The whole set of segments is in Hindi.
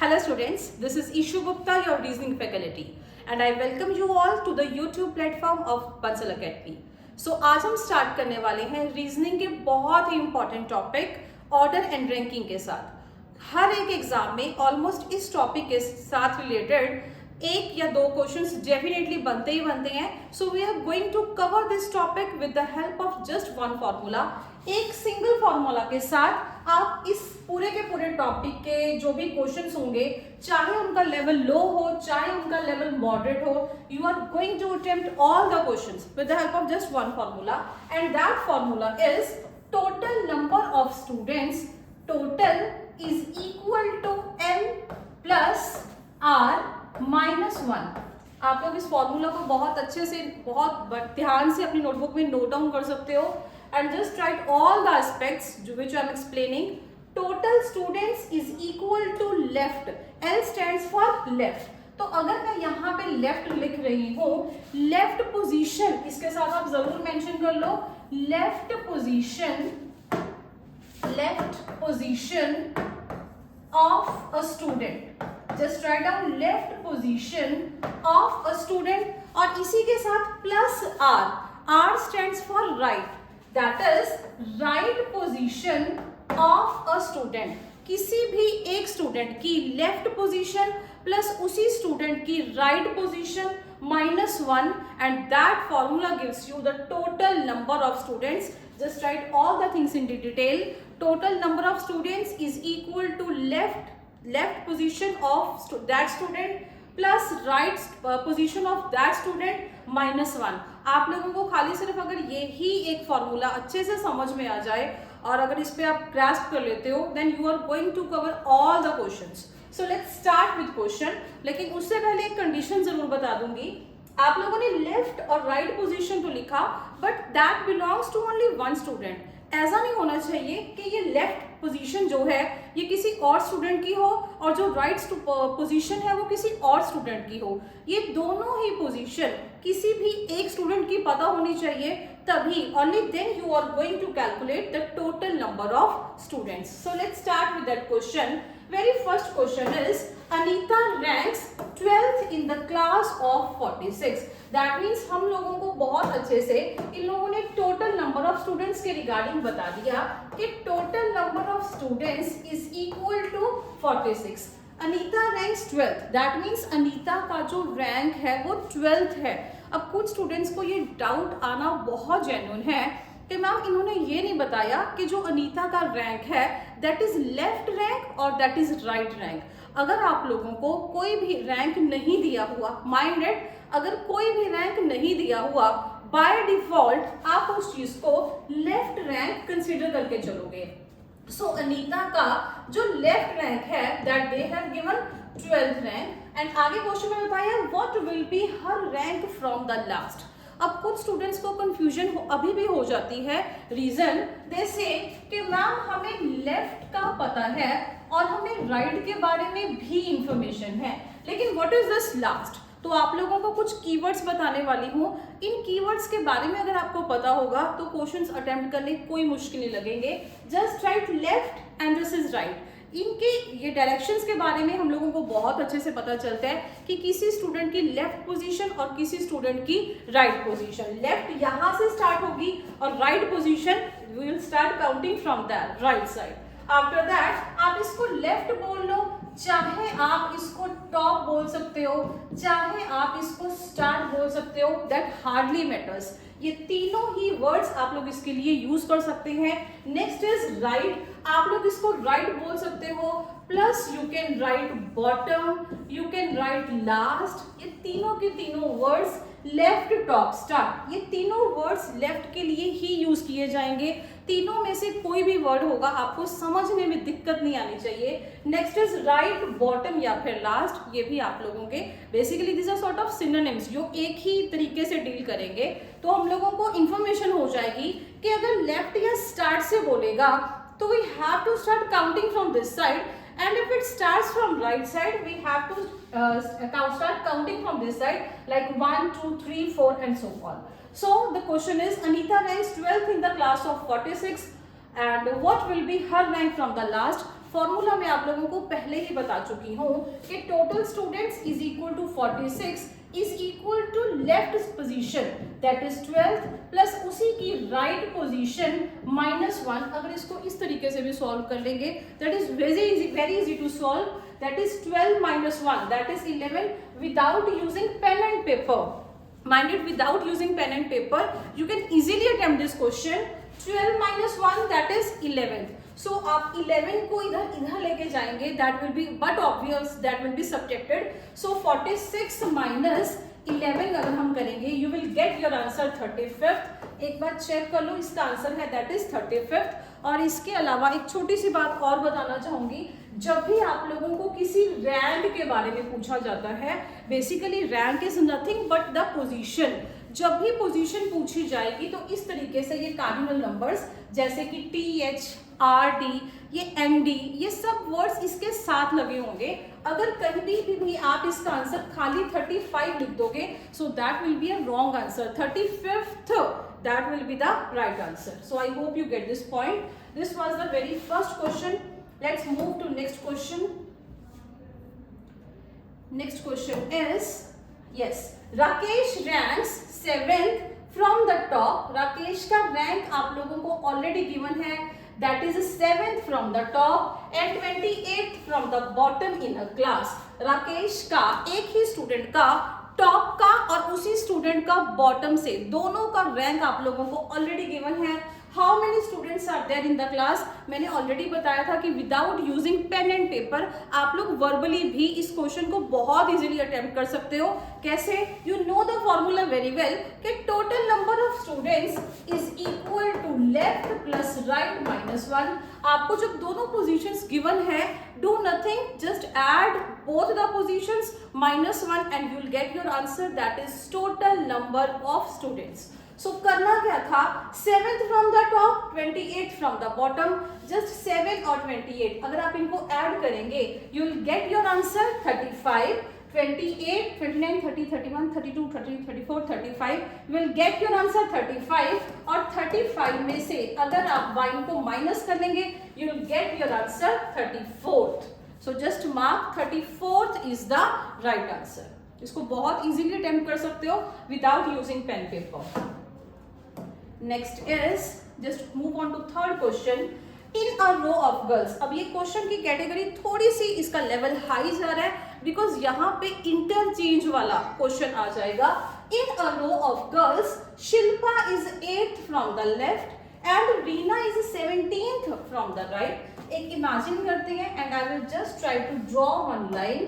Hello students, this is Ishu Gupta, your reasoning faculty, and I welcome you all to the YouTube platform of Bansal Academy. So आज हम स्टार्ट करने वाले हैं रीजनिंग के बहुत ही important topic order and ranking के साथ। हर एक एग्जाम में ऑलमोस्ट इस टॉपिक के साथ रिलेटेड एक या दो क्वेश्चंस डेफिनेटली बनते ही बनते हैं। So we are going to cover this topic with the help of just one formula. एक सिंगल फार्मूला के साथ आप इस पूरे के पूरे टॉपिक के जो भी क्वेश्चंस होंगे, चाहे उनका लेवल लो हो चाहे उनका लेवल मॉडरेट हो, you are going to attempt all the questions with the help of just one formula, and that formula is total number of students total is equal to m plus r minus 1। आप लोग इस फॉर्मूला को बहुत अच्छे से बहुत ध्यान से अपनी नोटबुक में नोट डाउन कर सकते हो and just write all the aspects which I am explaining. Total students is equal to left. L stands for left. तो अगर मैं यहाँ पे left लिख रही हूँ, left position इसके साथ आप जरूर मेंशन कर लो, left position of a student. Just write down left position of a student और इसी के साथ plus R. R stands for right. That is right position of a student. किसी भी एक स्टूडेंट की लेफ्ट पोजीशन प्लस उसी स्टूडेंट की right position minus 1 and that formula gives you the total number of students. Just write all the things in detail. Total number of students is equal to left position of that student plus right position of that student minus 1. आप लोगों को खाली सिर्फ अगर ये ही एक फॉर्मूला अच्छे से समझ में आ जाए और अगर इस पे आप ग्रास्प कर लेते हो, then you are going to cover all the questions. So let's start with question. लेकिन उससे पहले एक कंडीशन जरूर बता दूंगी. आप लोगों ने लेफ्ट और राइट पोजीशन तो लिखा, but that belongs to only one student. ऐसा नहीं होना चाहिए कि ये लेफ्ट पोजीशन जो है ये किसी और स्टूडेंट की हो और जो राइट पोजीशन है वो किसी और स्टूडेंट की हो. ये दोनों ही पोजीशन किसी भी एक स्टूडेंट की पता होनी चाहिए, तभी only then you are going to calculate the total number of students. So let's start with that question. Very first question is Anita ranks 12th in the class of 46. That means हम लोगों को बहुत अच्छे से इन लोगों ने टोटल नंबर ऑफ स्टूडेंट्स के रिगार्डिंग बता दिया कि total number of students is equal to 46. Anita ranks 12th. That means Anita का जो रैंक है वो 12th है. अब कुछ स्टूडेंट्स को ये डाउट आना बहुत जेन्युइन है कि मैम इन्होंने ये नहीं बताया कि जो अनीता का रैंक है दैट इज लेफ्ट रैंक और दैट इज राइट रैंक. अगर आप लोगों को कोई भी रैंक नहीं दिया हुआ, माइंडेड, अगर कोई भी रैंक नहीं दिया हुआ, बाय डिफॉल्ट आप उस चीज को लेफ्ट रैंक कंसीडर करके चलोगे. सो अनीता का जो लेफ्ट रैंक है that they have given 12th rank. And आगे क्वेश्चन में बताया what will B her rank from the last. अब कुछ स्टूडेंट्स को कंफ्यूजन अभी भी हो जाती है. रीजन दे से कि मैम हमें लेफ्ट का पता है और हमें राइट के बारे में भी इंफॉर्मेशन है, लेकिन व्हाट इज दिस लास्ट. तो आप लोगों को कुछ कीवर्ड्स बताने वाली हूँ. इन कीवर्ड्स के बारे में अगर आपको पता होगा तो क्वेश्चंस अटेम्प्ट करने कोई मुश्किल नहीं लगेंगे. Just right left and this is right. इनके ये डायरेक्शंस के बारे में हम लोगों को बहुत अच्छे से पता चलता है कि किसी स्टूडेंट की लेफ्ट पोजीशन और किसी स्टूडेंट की राइट पोजीशन. लेफ्ट यहाँ से स्टार्ट होगी और right position we will start counting from that right side. After that आप इसको लेफ्ट बोल लो, चाहे आप इसको टॉप बोल सकते हो, चाहे आप इसको स्टार्ट बोल सकते हो, दैट हार्डली मैटर्स. ये तीनों ही वर्ड्स आप लोग इसके लिए यूज कर सकते हैं. Next is right. आप लोग इसको राइट बोल सकते हो, plus you can write bottom, you can write last. ये तीनों के तीनों वर्ड्स लेफ्ट टॉप स्टार्ट, ये तीनों वर्ड्स लेफ्ट के लिए ही यूज किए जाएंगे. तीनों में से कोई भी वर्ड होगा आपको समझने में दिक्कत नहीं आनी चाहिए. नेक्स्ट इज राइट बॉटम या फिर लास्ट. ये भी आप लोगों के basically this are sort of synonyms जो एक ही तरीके से डील करेंगे. तो हम लोगों को इंफॉर्मेशन हो जाएगी कि अगर लेफ्ट या स्टार्ट से बोलेगा तो we have to start counting from this side, and if it starts from right side we have to start counting from this side like 1 2 3 4 and so on. So the question is Anita ranks 12th in the class of 46 and what will be her rank from the last. Formula मैं आप लोगों को पहले ही बता चुकी हूँ कि total students is equal to 46 is equal to left position that is 12 plus उसी की राइट पोजीशन -1। अगर इसको इस तरीके से भी सॉल्व कर लेंगे that is very easy to solve, that is 12 minus 1 that is 11 without using pen and paper. Minded, without using pen and paper you can easily attempt this question. 12 minus 1 that is 11. So आप 11 को इधर लेके जाएंगे, that will be but obvious that will be subtracted. So 46 minus 11 अगर हम करेंगे you will get your answer 35th. एक बार चेक कर लो, इसका आंसर है that is 35th. और इसके अलावा एक छोटी सी बात और बताना चाहूंगी, जब भी आप लोगों को किसी रैंक के बारे में पूछा जाता है, basically rank is nothing but the position. जब भी पोजीशन पूछी जाएगी तो इस तरीके से ये कार्डिनल नंबर्स जैसे कि TH, RD, ये MD, ये सब वर्ड्स इसके साथ लगे होंगे। अगर कहीं भी आप इसका आंसर खाली 35 लिख दोगे so that will be a wrong answer. 35th that will be the right answer. So I hope you get this point. This was the very first question. Let's move to next question. Next question is, yes, Rakesh ranks 7th from the top. Rakesh का rank आप लोगों को already given है, that is 7th from the top and 28th from the bottom in a class. Rakesh का एक ही स्टूडेंट का टॉप का और उसी स्टूडेंट का बॉटम से दोनों का रैंक आप लोगों को ऑलरेडी गिवन है। How many students are there in the class? मैंने ऑलरेडी बताया था कि without using pen and paper आप लोग वर्बली भी इस क्वेश्चन को बहुत इजीली अटेम्प्ट कर सकते हो। कैसे? You know the formula very well कि total number of students is equal to left plus right -1। आपको जब दोनों पोजीशंस गिवन है, do nothing, just add both the positions -1 and you will get your answer, that is total number of students. So करना क्या था? 7th from the top, 28th from the bottom, just 7 और 28 अगर आप इनको ऐड करेंगे you will get your answer 35, 28, 29, 30, 31, 32, 33, 34, 35 will get your answer 35 और 35 में से अगर आप 1 को माइनस कर लेंगे you will get your answer 34th. So just mark 34th is the right answer. इसको बहुत easily attempt कर सकते हो without using pen paper. Next is, just move on to third question. In a row of girls. अब ये क्वेश्चन की कैटेगरी थोड़ी सी इसका लेवल हाई जा रहा है बिकॉज यहाँ पे इंटरचेंज वाला क्वेश्चन आ जाएगा. In a row of girls, Shilpa is 8th from the left and Reena is 17th from the right. एक इमेजिन करते हैं and I will just try to draw one line.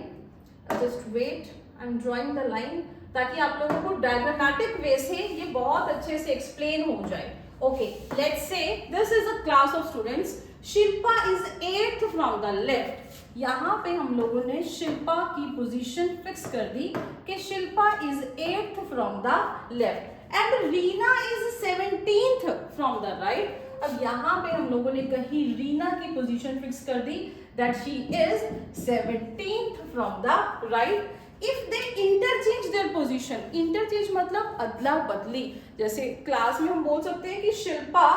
Just wait, I am drawing the line ताकि आप लोगों को डायग्रामेटिक वे से ये बहुत अच्छे से एक्सप्लेन हो जाए. Okay, let's say this is a class of students. Shilpa is 8th from the left. यहाँ पे हम लोगों ने शिल्पा की पोजीशन फिक्स कर दी कि Shilpa is 8th from the left and Reena is 17th from the right. अब यहाँ पे हम लोगों ने कहीं रीना की पोजीशन फिक्स कर दी that she is 17th from the right. If they interchange their position, interchange मतलब अदला बदली. जैसे क्लास में हम बोल सकते हैं कि शिल्पा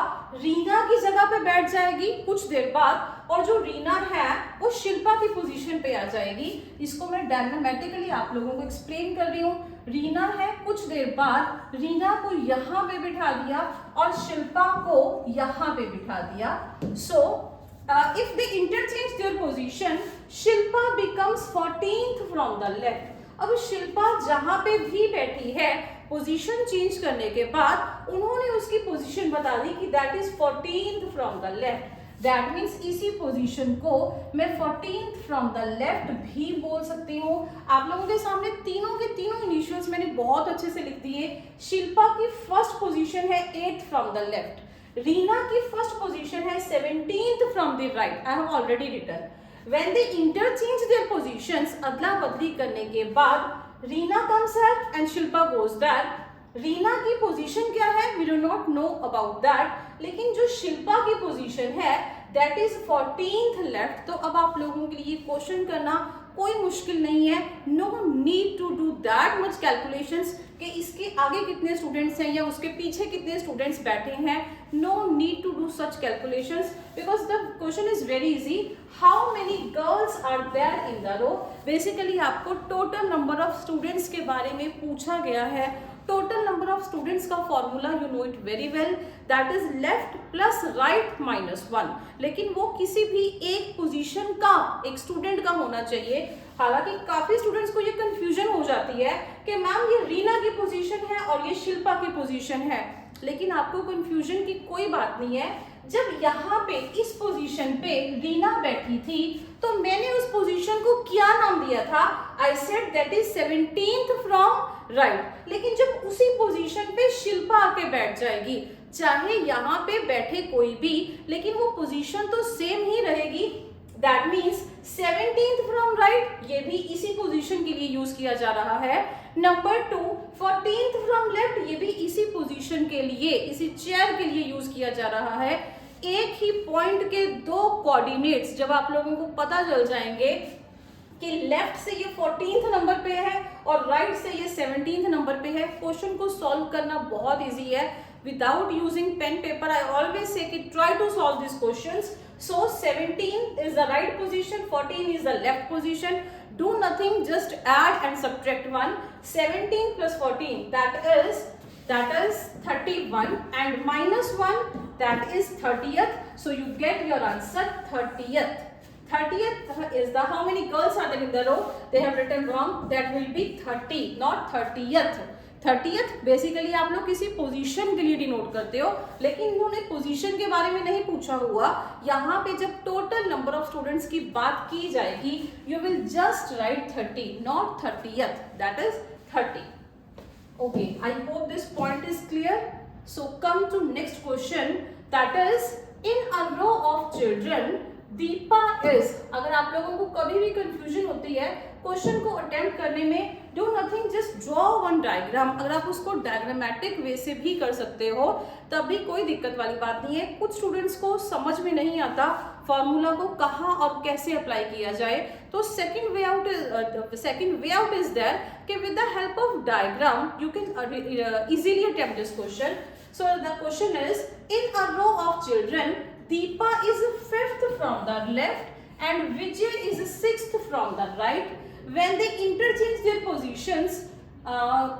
रीना की जगह पे बैठ जाएगी कुछ देर बाद और जो रीना है वो शिल्पा की पोजीशन पे आ जाएगी. इसको मैं डायग्रामेटिकली आप लोगों को एक्सप्लेन कर रही हूँ. रीना है, कुछ देर बाद रीना को यहाँ पे बिठा दिया और शिल्पा को यहाँ पे बिठा दिया. सो if they interchange their position, Shilpa becomes 14th from the left. अब शिल्पा जहां पे भी बैठी है पोजीशन चेंज करने के बाद उन्होंने उसकी पोजीशन बता दी कि that is 14th from the left. That means इसी पोजीशन को मैं 14th फ्रॉम द लेफ्ट भी बोल सकती हूँ. आप लोगों के सामने तीनों के तीनों इनिशियल्स मैंने बहुत अच्छे से लिख दिए. शिल्पा की फर्स्ट पोजीशन है 8th from the left. Reena की फर्स्ट पोजीशन है 17th from the right. I have already written. When they interchange their positions, अदला बदली करने के बाद Reena comes here and Shilpa goes there. Reena की पोजीशन क्या है? We do not know about that. लेकिन जो शिल्पा की पोजीशन है that is 14th left. तो अब आप लोगों के लिए क्वेश्चन करना कोई मुश्किल नहीं है. No need to do that much calculations. कि इसके आगे कितने स्टूडेंट्स हैं या उसके पीछे कितने स्टूडेंट्स बैठे हैं. No need to do such calculations because the question is very easy. How many girls are there in the row. Basically आपको टोटल नंबर ऑफ स्टूडेंट्स के बारे में पूछा गया है. टोटल नंबर ऑफ स्टूडेंट्स का formula you know it very well, that is left plus right minus 1. लेकिन वो किसी भी एक पोजीशन का, एक स्टूडेंट का होना चाहिए. हालांकि काफी स्टूडेंट्स को ये कंफ्यूजन हो जाती है कि मैम ये रीना की पोजीशन है और ये शिल्पा की पोजीशन है. लेकिन आपको कंफ्यूजन की कोई बात नहीं है. जब यहाँ पे इस पोजीशन पे रीना बैठी थी तो मैंने उस पोजीशन को क्या नाम दिया था? I said that is 17th from right. लेकिन जब उसी पोजीशन पे शिल्पा आके बैठ जाएगी, चाहे यहाँ पे बैठे कोई भी, लेकिन वो पोजीशन तो सेम ही रहेगी. That means 17th from right ये भी इसी पोजीशन के लिए यूज किया जा रहा है. नंबर 2 14th फ्रॉम लेफ्ट ये भी इसी पोजीशन के लिए, इसी चेयर के लिए यूज किया जा रहा है. एक ही पॉइंट के दो कोऑर्डिनेट्स जब आप लोगों को पता चल जाएंगे कि लेफ्ट से ये 14th नंबर पे है और राइट से ये 17th नंबर पे है, क्वेश्चन को सॉल्व करना बहुत इजी है. Without using pen paper I always say कि try to solve this questions. So 17 is the right position, 14 is the left position. Do nothing, just add and subtract 1. 17 plus 14 that is 31 and minus 1 that is 30th. So you get your answer 30th. 30th is the how many girls are there in the row? They have written wrong. That will be 30, not 30th. 30th basically आप लोग किसी पोजीशन के लिए डिनोट करते हो, लेकिन इन्होंने पोजीशन के बारे में नहीं पूछा हुआ. यहाँ पे जब टोटल नंबर ऑफ स्टूडेंट्स की बात की जाएगी you will just write 30, not 30th. That is 30. Okay, I hope this point is clear. So come to next question, that is in a row of children Deepa is. अगर आप लोगों को कभी भी कंफ्यूजन होती है क्वेश्चन को अटेम्प्ट करने में, do nothing, just draw one diagram. अगर आप उसको डायग्रामेटिक वे से भी कर सकते हो तब भी कोई दिक्कत वाली बात नहीं है. कुछ स्टूडेंट्स को समझ में नहीं आता फॉर्मूला को कहाँ और कैसे अप्लाई किया जाए, तो second way out is there कि with the help of diagram you can easily attempt this question. So the question is in a row of children Deepa is 5th from the left and Vijay is 6th from the right. When they interchange their positions,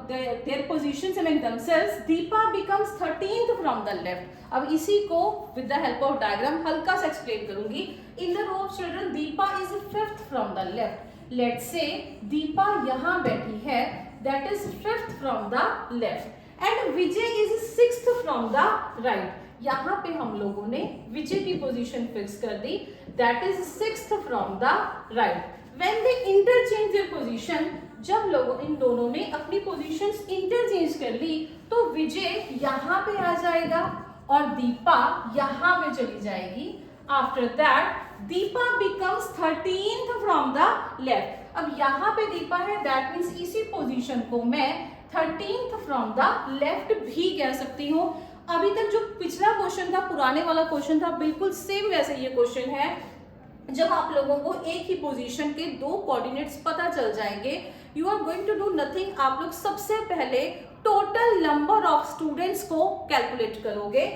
their positions among themselves, Deepa becomes 13th from the left. अब इसी को with the help of diagram हल्का सा explain करूंगी. In the row of children, Deepa is 5th from the left. Let's say Deepa यहाँ बैठी है, that is 5th from the left, and Vijay is 6th from the right. यहाँ पे हम लोगों ने विजय की पोजीशन फिक्स कर दी, that is 6th from the right. When they interchange their position, जब लोगों इन दोनों ने अपनी पोजीशंस इंटरचेंज कर ली तो विजय यहाँ पे आ जाएगा और दीपा यहाँ पे चली जाएगी. After that Deepa becomes 13th from the left. अब यहाँ पे दीपा है, दैट मीन्स इसी पोजीशन को मैं 13th फ्रॉम द लेफ्ट भी कह सकती हूँ. अभी तक जो पिछला क्वेश्चन था, पुराने वाला क्वेश्चन था, बिल्कुल सेम वैसे ये क्वेश्चन है. जब आप लोगों को एक ही पोजीशन के दो कोऑर्डिनेट्स पता चल जाएंगे, you are going to do nothing. आप लोग सबसे पहले टोटल नंबर ऑफ स्टूडेंट्स को कैलकुलेट करोगे.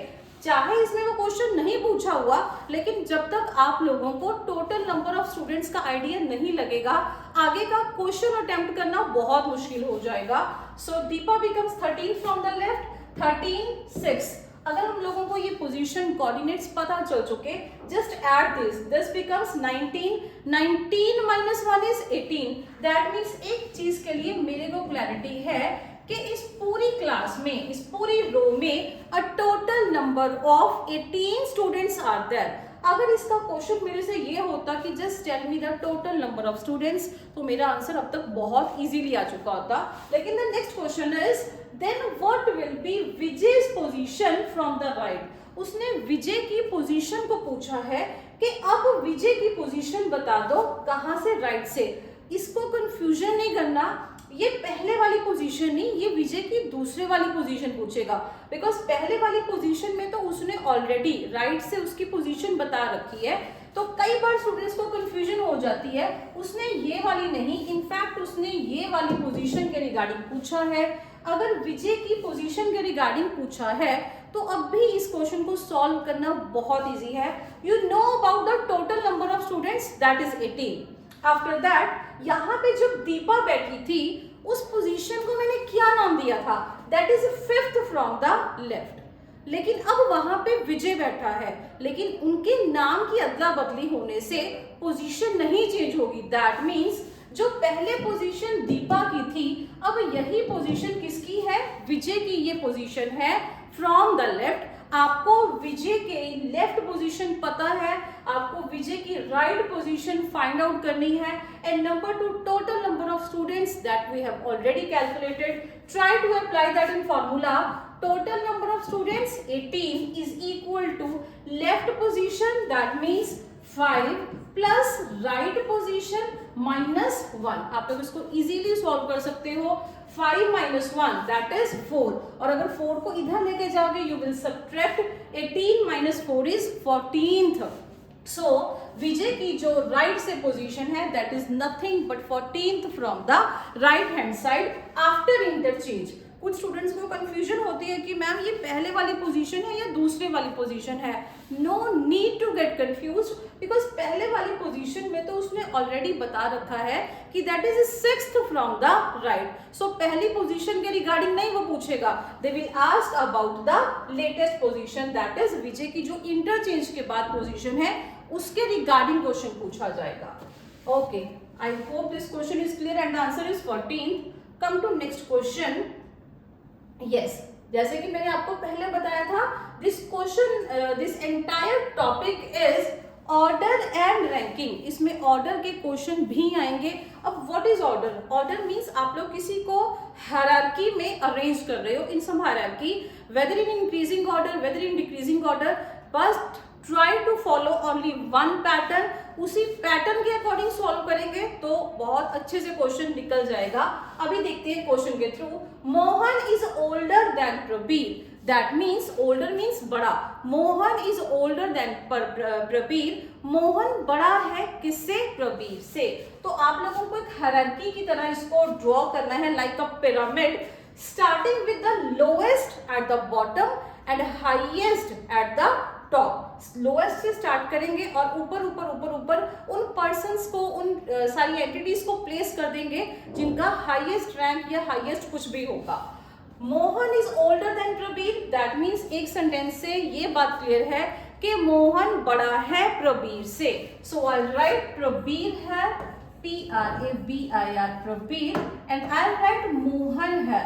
चाहे इसमें वो क्वेश्चन नहीं पूछा हुआ, लेकिन जब तक आप लोगों को टोटल नंबर ऑफ स्टूडेंट्स का आइडिया नहीं लगेगा, आगे का क्वेश्चन अटेम्प्ट करना बहुत मुश्किल हो जाएगा. So Deepa becomes 13 from the left, 13 6. अगर हम लोगों को ये पोजीशन कोऑर्डिनेट्स पता चल चुके, just add this becomes 19. 19 minus 1 is 18. That means एक चीज के लिए मेरे को क्लैरिटी है कि इस पूरी क्लास में, इस पूरी रो में a total number of 18 students are there. अगर इसका क्वेश्चन मेरे से ये होता कि just tell me the total number of students, तो मेरा आंसर अब तक बहुत इजीली आ चुका होता. लेकिन the next question is then what will be Vijay's position from the right. उसने विजय की पोजीशन को पूछा है कि अब विजय की पोजीशन बता दो कहां से, राइट से. इसको कंफ्यूजन नहीं करना, ये पहले वाली पोजीशन नहीं, ये विजय की दूसरे वाली पोजीशन पूछेगा. बिकॉज पहले वाली पोजीशन में तो उसने ऑलरेडी राइट से उसकी पोजीशन बता रखी है. तो कई बार स्टूडेंट्स को कंफ्यूजन हो जाती है, उसने ये वाली नहीं, इनफैक्ट उसने ये वाली पोजीशन के रिगार्डिंग पूछा है। अगर विजय की पोजीशन के रिगार्डिंग पूछा है तो अब भी इस क्वेश्चन को सॉल्व करना बहुत इजी है। You know about the total number of students, that is 18। After that यहाँ पे जब दीपा बैठी थी उस पोजीशन को मैंने क्या नाम दिया था, that is 5th from the left. लेकिन अब वहां पे विजय बैठा है, लेकिन उनके नाम की अदला बदली होने से पोजीशन नहीं चेंज होगी। दैट मीन्स जो पहले पोजीशन दीपा की थी, अब यही पोजीशन किसकी है, विजय की ये पोजीशन है फ्रॉम द लेफ्ट। आपको विजय के लेफ्ट पोजीशन पता है, आपको विजय की राइट पोजीशन फाइंड आउट करनी है। And number 2, total number of students that we have already calculated, try to apply that in formula. Total number of students 18 is equal to left position, that means 5 plus right position minus 1। आप लोग इसको इजीली सॉल्व कर सकते हो। 5 minus 1 that is 4, और अगर 4 को इधर लेके जाओगे you will subtract 18 minus 4 is 14th। So विजय की जो राइट से पोजीशन है that is nothing but 14th from the right hand side after interchange। कुछ स्टूडेंट्स को कंफ्यूजन होती है कि मैम ये पहले वाली पोजीशन है या दूसरे वाली पोजीशन है। No need to get confuse, because पहले वाली पोजीशन में तो उसने ऑलरेडी बता रखा है कि that is 6th from the right. So पहली पोजीशन के रिगार्डिंग नहीं वो पूछेगा, they will ask about the latest position, that is Vijay की जो इंटरचेंज के बाद पोजीशन है उसके रिगार्डिंग क्वेश्चन पूछा जाएगा। Okay, I hope this question is clear and answer is 14। Come to next question. Yes, जैसे कि मैंने आपको पहले बताया था, this question, this entire topic is order and ranking. इसमें ऑर्डर के क्वेश्चन भी आएंगे। अब what is order? Order means आप लोग किसी को हायरार्की में अरेंज कर रहे हो, in some hierarchy, whether in increasing order, whether in decreasing order, बस try to follow only one pattern. उसी पैटर्न के अकॉर्डिंग सॉल्व करेंगे तो बहुत अच्छे से क्वेश्चन निकल जाएगा। अभी देखते हैं क्वेश्चन के through. Mohan is older than Prabir, that means older means बड़ा। Mohan is older than Prabir, Mohan बड़ा है किससे? प्रबीर से। तो आप लोगों को एक हायरार्की की तरह इसको ड्रॉ करना है, like a pyramid, starting with the lowest at the bottom and highest at the top. Lowest से स्टार्ट करेंगे और ऊपर ऊपर ऊपर ऊपर उन पर्सन्स को, उन सारी एंटिटीज को प्लेस कर देंगे जिनका हाईएस्ट रैंक या हाईएस्ट कुछ भी होगा। Mohan is older than Prabir, that means एक सेंटेंस से ये बात क्लियर है कि मोहन बड़ा है प्रबीर से। सो आई राइट प्रबीर है, PRABIR, Prabir, and I right Mohan है।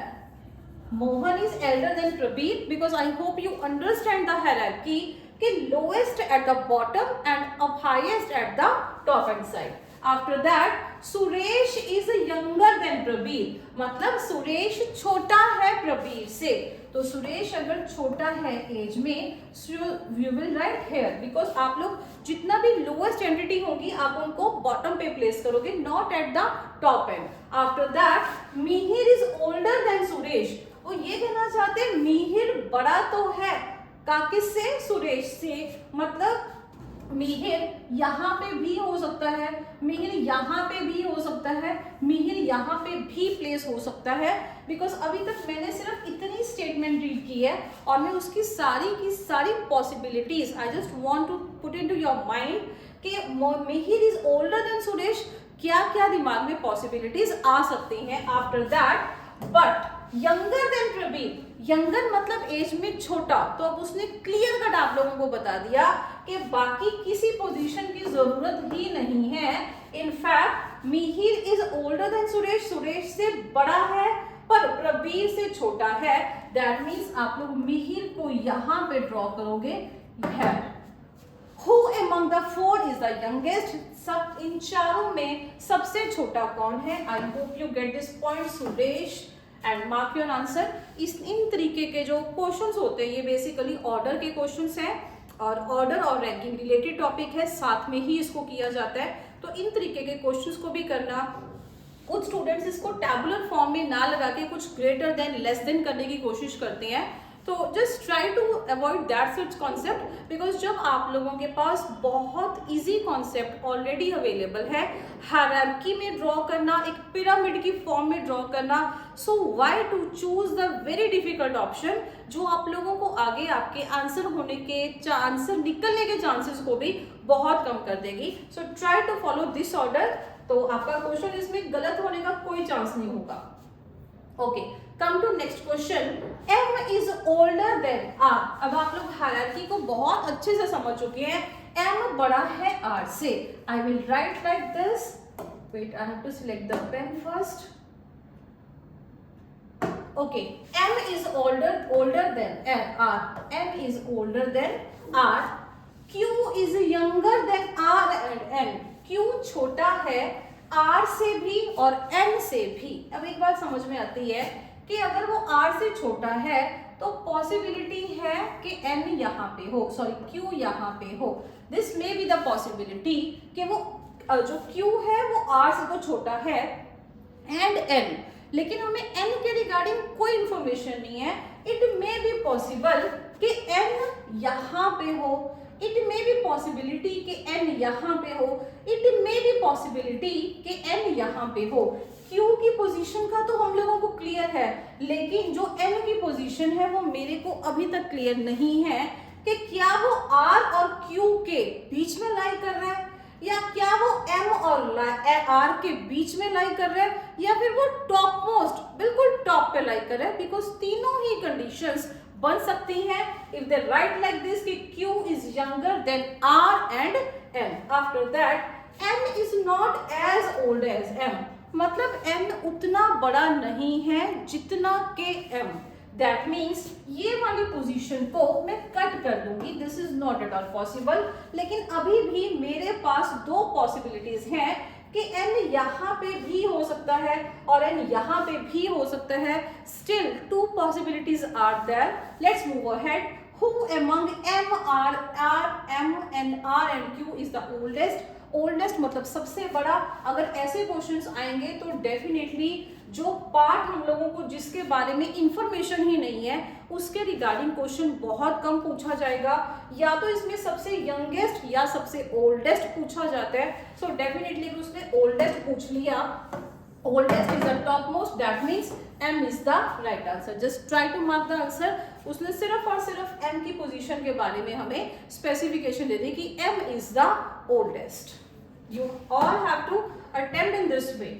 Mohan is elder than Prabir because I hope you understand the hierarchy कि lowest at the bottom and up highest at the top hand side. After that, Suresh is younger than Prabir, मतलब सुरेश छोटा है प्रबीर से। तो सुरेश अगर छोटा है एज में, you will write here because आप लोग जितना भी लोएस्ट एंटिटी होगी आप उनको बॉटम पे प्लेस करोगे, not at the top and. After that, Mihir is older than Suresh. वो ये कहना चाहते हैं मिहिर बड़ा तो है किससे? सुरेश से। मतलब मिहिर यहाँ पे भी हो सकता है, मिहिर यहाँ पे भी हो सकता है, मिहिर यहाँ पे भी प्लेस हो सकता है। बिकॉज अभी तक मैंने सिर्फ इतनी स्टेटमेंट रीड की है और मैं उसकी सारी की सारी possibilities I just want to put into your mind कि Mihir is older than Suresh, क्या क्या दिमाग में पॉसिबिलिटीज आ सकती हैं। After that, but younger than Prabir, younger मतलब एज में छोटा। तो अब उसने क्लियर कट आप लोगों को बता दिया कि बाकी किसी पोजीशन की जरूरत ही नहीं है। In fact Mihir is older than Suresh, Suresh से बड़ा है पर प्रबीर से छोटा है। दैट मीन्स आप लोग मिहिर को यहां पे ड्रॉ करोगे। Who among the four is the youngest? सब इन चारों में सबसे छोटा कौन है? I hope you get this point, Suresh, and mark your answer. इन तरीके के जो क्वेश्चंस होते हैं ये बेसिकली ऑर्डर के क्वेश्चंस हैं और ऑर्डर और रैंकिंग रिलेटेड टॉपिक है, साथ में ही इसको किया जाता है। तो इन तरीके के क्वेश्चंस को भी करना। कुछ स्टूडेंट्स इसको टैबुलर फॉर्म में ना लगा के कुछ ग्रेटर देन लेस देन करने की कोशिश करते हैं, तो just try to avoid that such concept, because जब आप लोगों के पास बहुत इजी कॉन्सेप्ट ऑलरेडी अवेलेबल है, हायरार्की में ड्रॉ करना, एक पिरामिड की फॉर्म में ड्रॉ करना, so why to choose the very difficult option जो आप लोगों को आगे आपके आंसर होने के आंसर निकलने के चांसेस को भी बहुत कम कर देगी। So try to follow this order, तो आपका क्वेश्चन इसमें गलत होने का कोई चांस नहीं होगा। Okay, come to next question, m is older than r। अब आप लोग हायरार्की को बहुत अच्छे से समझ चुके हैं, m बड़ा है r से। I will write like this, wait I have to select the pen first. Okay, m is older than r, m is older than r, q is younger than r and n, q छोटा है r से भी और n से भी। अब एक बात समझ में आती है कि अगर वो r से छोटा है तो पॉसिबिलिटी है कि n यहाँ पे हो, सॉरी q यहाँ पे हो। This may be the possibility कि वो जो q है वो r से तो छोटा है एंड n, लेकिन हमें n के रिगार्डिंग कोई इंफॉर्मेशन नहीं है। इट मे बी पॉसिबल कि n यहाँ पे हो, इट मे बी पॉसिबिलिटी कि n यहाँ पे हो, इट मे बी पॉसिबिलिटी कि n यहाँ पे हो। Q की पोजीशन का तो हम लोगों को क्लियर है, लेकिन जो n की पोजीशन है वो मेरे को अभी तक क्लियर नहीं है कि क्या वो R और Q के बीच में लाई कर रहा है, या क्या वो M और R के बीच में लाई कर रहा है, या फिर वो टॉप मोस्ट बिल्कुल टॉप पे लाई कर रहा है। बिकॉज तीनों ही कंडीशंस बन सकती हैं if they write like this कि Q is younger than R and M। After that M is not as old as M, मतलब M उतना बड़ा नहीं है जितना के M। दैट मीन्स ये वाली पोजीशन को मैं कट कर दूंगी, this is not at all possible. लेकिन अभी भी मेरे पास दो पॉसिबिलिटीज हैं कि n यहाँ पे भी हो सकता है और n यहाँ पे भी हो सकता है। Still two possibilities are there. Let's move ahead. Who among M, M and R and Q is the oldest? Oldest मतलब सबसे बड़ा। अगर ऐसे क्वेश्चंस आएंगे तो डेफिनेटली जो पार्ट हम लोगों को जिसके बारे में इंफॉर्मेशन ही नहीं है उसके रिगार्डिंग क्वेश्चन बहुत कम पूछा जाएगा, या तो इसमें सबसे यंगेस्ट या सबसे ओल्डेस्ट पूछा जाता है। सो डेफिनेटली उसने ओल्डेस्ट पूछ लिया, oldest is the topmost, that means M is the right answer. Just try to mark the answer. उसने सिर्फ और सिर्फ M की पोजीशन के बारे में हमें स्पेसिफिकेशन दे दी कि M is the oldest. You all have to attempt in this way.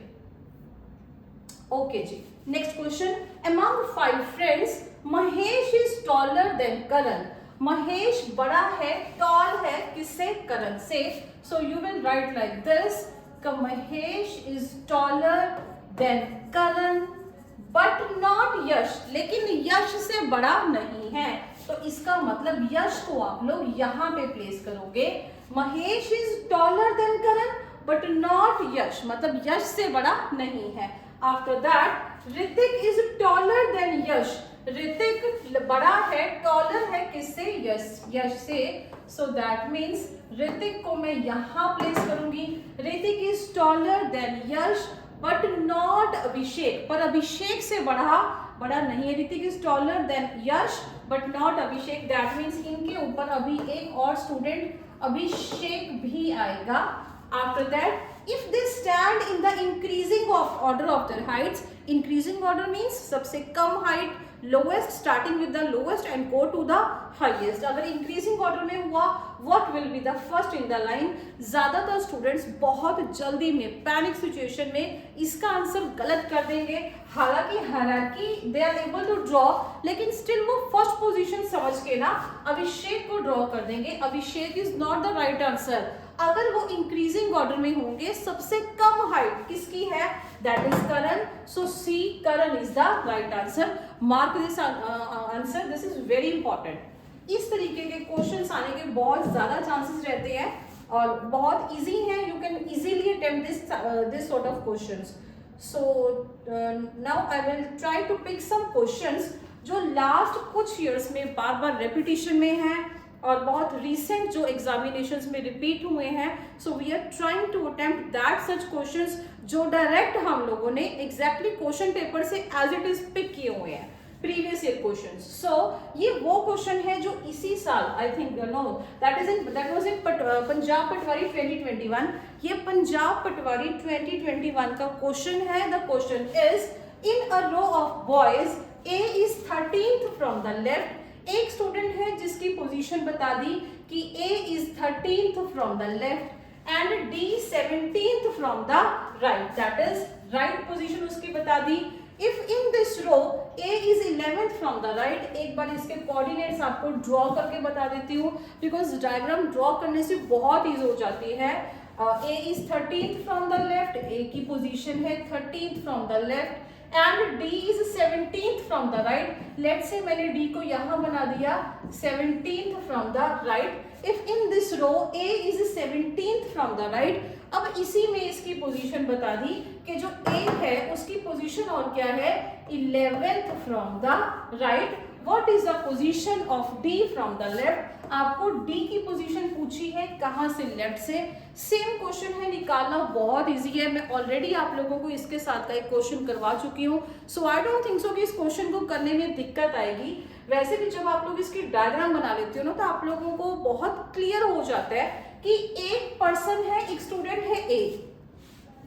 Okay ji. Next question. Among 5 friends, Mahesh is taller than Karan. Mahesh बड़ा है, tall है किससे? करण से. So you will write like this. Mahesh is taller than Karan, but not यश, लेकिन यश से बड़ा नहीं है। तो इसका मतलब यश को आप लोग यहाँ पे प्लेस करोगे। Mahesh is taller than Karan, but not यश, मतलब यश से बड़ा नहीं है। After that, Hrithik is taller than यश, ऋतिक बड़ा है, taller है किससे? यश से। So that means ऋतिक को मैं यहाँ प्लेस करूंगी। Hrithik is taller than Yash but not अभिषेक, पर अभिषेक से बड़ा नहीं है। Hrithik is taller than Yash but not Abhishek, that means इनके ऊपर अभी एक और स्टूडेंट अभिषेक भी आएगा। After that, if they stand in the increasing of order of their heights, increasing order means सबसे कम height, lowest starting with the lowest and go to the highest. अगर increasing order में हुआ, what will be the first in the line? ज़्यादातर स्टूडेंट्स बहुत जल्दी में पैनिक सिचुएशन में इसका आंसर गलत कर देंगे। हालांकि hierarchy they are able to draw, लेकिन स्टिल वो फर्स्ट पोजीशन समझ के ना अभिषेक को ड्रॉ कर देंगे। Abhishek is not the right answer. अगर वो इंक्रीजिंग ऑर्डर में होंगे, सबसे कम हाइट किसकी है? That is Karan. So see, Karan is the right answer. Mark this answer, this is very important. इस तरीके के क्वेश्चंस आने के बहुत ज्यादा चांसेस रहते हैं और बहुत इजी हैं। You can easily attempt this sort of questions. So now I will try to pick some questions जो लास्ट कुछ ईयर्स में बार बार रेपिटेशन में हैं और बहुत रिसेंट जो एग्जामिनेशंस में रिपीट हुए हैं। So we are trying to attempt that such questions जो डायरेक्ट हम लोगों ने एग्जैक्टली क्वेश्चन पेपर से एज इट इज पिक किए हुए हैं। Previous year question. सो ये वो क्वेश्चन है जो इसी साल I think no that was in Punjab Patwari 2021। ये पंजाब पटवारी 2021 का क्वेश्चन है। The question is in a row of boys A is 13th from the left। एक स्टूडेंट है जिसकी पोजीशन बता दी कि A is 13th from the left and D 17th from the right, that is right position उसकी बता दी। If in this row A is 11th from the right, एक बार इसके कोऑर्डिनेट्स आपको ड्रॉ करके बता देती हूँ बिकॉज डायग्राम ड्रॉ करने से बहुत ईजी हो जाती है। A is 13th from the left, A की पोजीशन है 13th from the left and D is 17th from the right। Let's say मैंने D को यहाँ बना दिया 17th from the right। If in this row A is 17th from the right, अब इसी में इसकी पोजीशन बता दी कि जो A है उसकी पोजीशन और क्या है 11th from the right। What is the position of D from the left? आपको D की पोजीशन पूछी है कहाँ से, लेफ्ट से। सेम क्वेश्चन है, निकालना बहुत इजी है। मैं ऑलरेडी आप लोगों को इसके साथ का एक क्वेश्चन करवा चुकी हूँ। सो आई डोंट थिंक सो कि इस क्वेश्चन को करने में दिक्कत आएगी। वैसे भी जब आप लोग इसकी डायग्राम बना लेते हो ना तो आप लोगों को बहुत क्लियर हो जाता है कि एक पर्सन है, एक स्टूडेंट है A,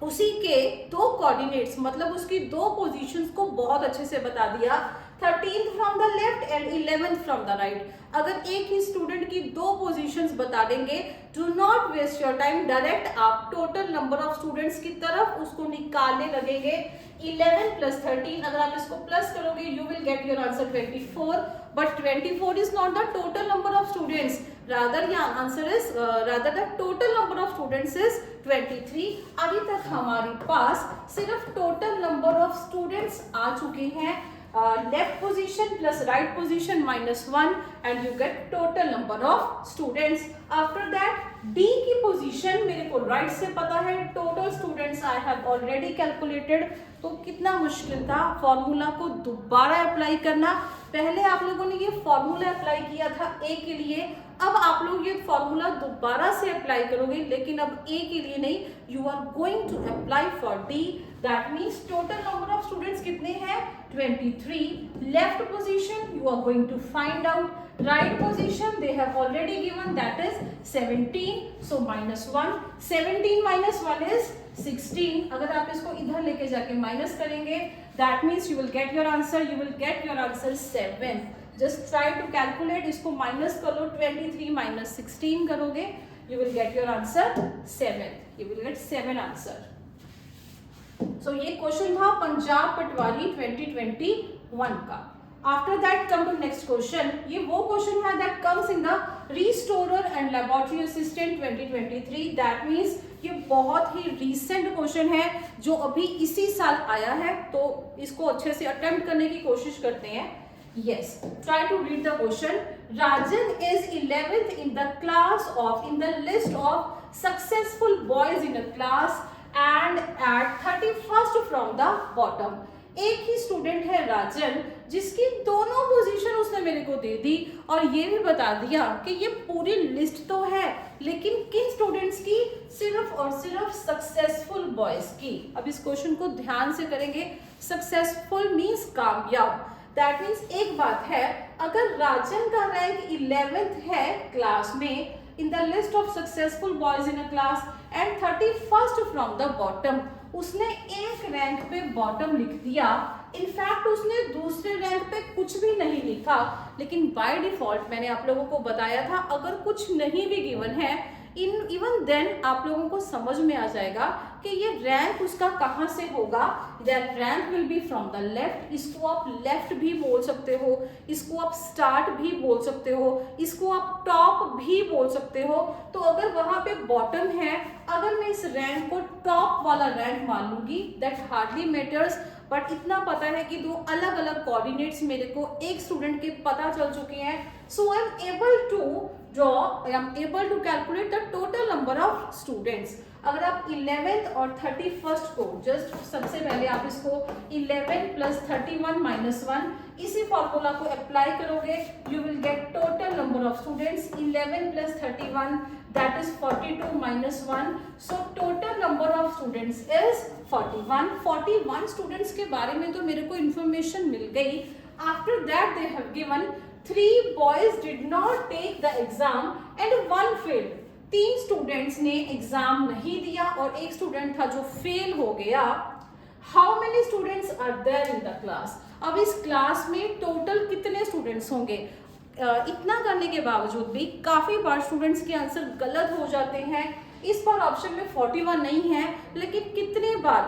उसी के दो कोऑर्डिनेट्स मतलब उसकी दो पोजीशंस को बहुत अच्छे से बता दिया, 13th from the left and 11th from the right. अगर एक ही स्टूडेंट की दो पोजीशंस बता देंगे, do not waste your time, direct आप टोटल नंबर ऑफ स्टूडेंट्स की तरफ उसको निकालने लगेंगे। 11 प्लस 13, अगर आप इसको प्लस करोगे you will get your answer 24, but 24 is not the total number of students, rather yeah answer is rather the total number of students is 23। अभी तक हमारे पास सिर्फ टोटल नंबर ऑफ स्टूडेंट्स आ चुके हैं, left position plus right position -1 and you get total number of students. After that D की पोजीशन मेरे को राइट से पता है, total students I have already calculated. तो कितना मुश्किल था फॉर्मूला को दोबारा अप्लाई करना। पहले आप लोगों ने ये फॉर्मूला अप्लाई किया था ए के लिए, अब आप लोग ये फॉर्मूला दोबारा से अप्लाई करोगे, लेकिन अब ए के लिए नहीं, you are going to apply for D. That means total number of students कितने हैं 23। Left position you are going to find out, right position they have already given that is 17, so -1, 17 - 1 is 16। अगर आप इसको इधर लेके जाके माइनस करेंगे that means you will get your answer, you will get your answer 7। Just try to calculate, इसको माइनस कर लो, 23 - 16 करोगे you will get your answer 7, you will get 7 answer. So ये क्वेश्चन था पंजाब पटवारी 2021 का। After that come to next question. ये वो क्वेश्चन है that comes in the restorer and laboratory assistant 2023। That means ये बहुत ही रीसेंट क्वेश्चन है जो अभी इसी साल आया है, तो इसको अच्छे से अटेम्प्ट करने की कोशिश करते हैं। Yes, try to read the question. Rajan is 11th in the class of, in the list of successful boys in a class and at 31st from the bottom। एक ही स्टूडेंट है राजन जिसकी दोनों पोजीशन उसने मेरे को दे दी और ये भी बता दिया कि ये पूरी लिस्ट तो है लेकिन किन स्टूडेंट्स की, सिर्फ और सिर्फ सक्सेसफुल बॉयज की। अब इस क्वेश्चन को ध्यान से करेंगे। सक्सेसफुल मीन्स कामयाब। दैट मीन्स एक बात है, अगर राजन का रैंक 11th है क्लास में in the list of successful boys in a class and 31st from the bottom, उसने एक रैंक पे बॉटम लिख दिया। इनफैक्ट उसने दूसरे रैंक पे कुछ भी नहीं लिखा, लेकिन बाय डिफॉल्ट मैंने आप लोगों को बताया था अगर कुछ नहीं भी गिवन है इवन देन आप लोगों को समझ में आ जाएगा कि ये रैंक उसका कहाँ से होगा। That rank will be from the left. इसको आप लेफ्ट भी बोल सकते हो, इसको आप स्टार्ट भी बोल सकते हो, इसको आप टॉप भी बोल सकते हो। तो अगर वहां पे बॉटम है, अगर मैं इस रैंक को टॉप वाला रैंक मान लूंगी दैट हार्डली मैटर्स, बट इतना पता है कि दो अलग अलग कोऑर्डिनेट्स मेरे को एक स्टूडेंट के पता चल चुके हैं। So I am able to draw, I am able to calculate the total number of students। अगर आप 11th और 31st को जस्ट सबसे पहले आप इसको 11 + 31 - 1 इसी फॉर्मूला को अप्लाई करोगे you will get total number of students 11 + 31 that is 42 - 1। So total number of students is 41। 41 students के बारे में तो मेरे को इंफॉर्मेशन मिल गई। After that they have given 3 boys did not take the exam and 1 failed. 3 students ने एग्जाम नहीं दिया और एक स्टूडेंट था जो फेल हो गया. How many students are there in the class? अब इस क्लास में टोटल कितने स्टूडेंट्स होंगे? इतना करने के बावजूद भी काफी बार स्टूडेंट्स के आंसर गलत हो जाते हैं. इस बार ऑप्शन में 41 नहीं है, लेकिन कितने बार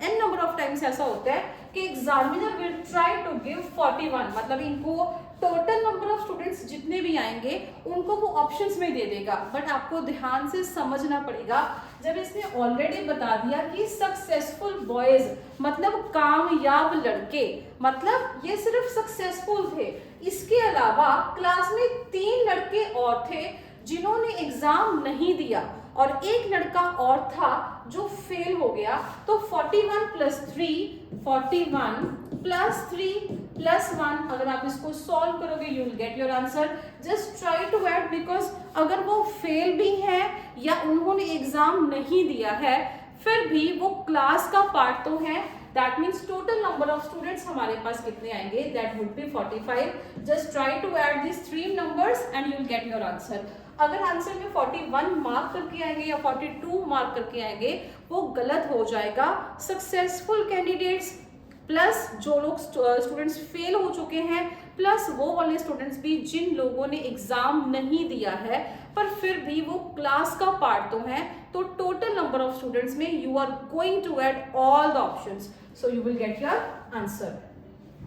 n नंबर ऑफ टाइम्स ऐसा होता है कि examiner will try to give 41, मतलब इनको टोटल नंबर ऑफ स्टूडेंट्स जितने भी आएंगे उनको वो ऑप्शंस में दे देगा. बट आपको ध्यान से समझना पड़ेगा, जब इसने ऑलरेडी बता दिया कि सक्सेसफुल बॉयज मतलब कामयाब लड़के, मतलब ये सिर्फ सक्सेसफुल थे. इसके अलावा क्लास में 3 लड़के और थे जिन्होंने एग्जाम नहीं दिया और एक लड़का और था जो फेल हो गया. तो 41 प्लस 3, 41 प्लस 3 प्लस 1, अगर आप इसको सॉल्व करोगे you will get your answer. Just try to add, because अगर वो फेल भी है या उन्होंने एग्जाम नहीं दिया है फिर भी वो क्लास का पार्ट तो है. That means total number of students हमारे पास कितने आएंगे? That would be 45. Just try to add this 3 numbers and you will get your answer. अगर आंसर में 41 मार्क करके आएंगे या 42 मार्क करके आएंगे वो गलत हो जाएगा. सक्सेसफुल कैंडिडेट्स प्लस जो लोग स्टूडेंट्स फेल हो चुके हैं प्लस वो वाले स्टूडेंट्स भी जिन लोगों ने एग्जाम नहीं दिया है पर फिर भी वो क्लास का पार्ट तो है. तो टोटल नंबर ऑफ स्टूडेंट्स में you are going to add all the options, so you will get your answer.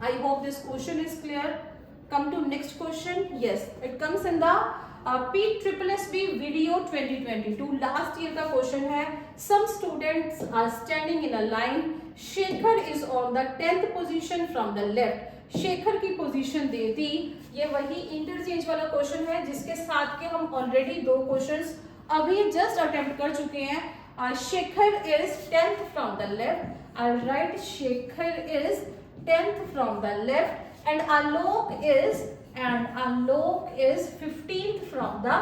I hope this question is clear. Come to next question. Yes, it comes in the PSSB video 2022. Last year का क्वेश्चन है. Some students are standing in a line. Shekhar is on the 10th position from the left. Shekhar की पोजीशन दे दी. ये वही इंटरचेंज वाला क्वेश्चन है जिसके साथ के हम ऑलरेडी 2 क्वेश्चंस अभी जस्ट अटेम्प्ट कर चुके हैं. Shekhar is 10th from the left. I right Shekhar is 10th from the left and Alok is 15th from the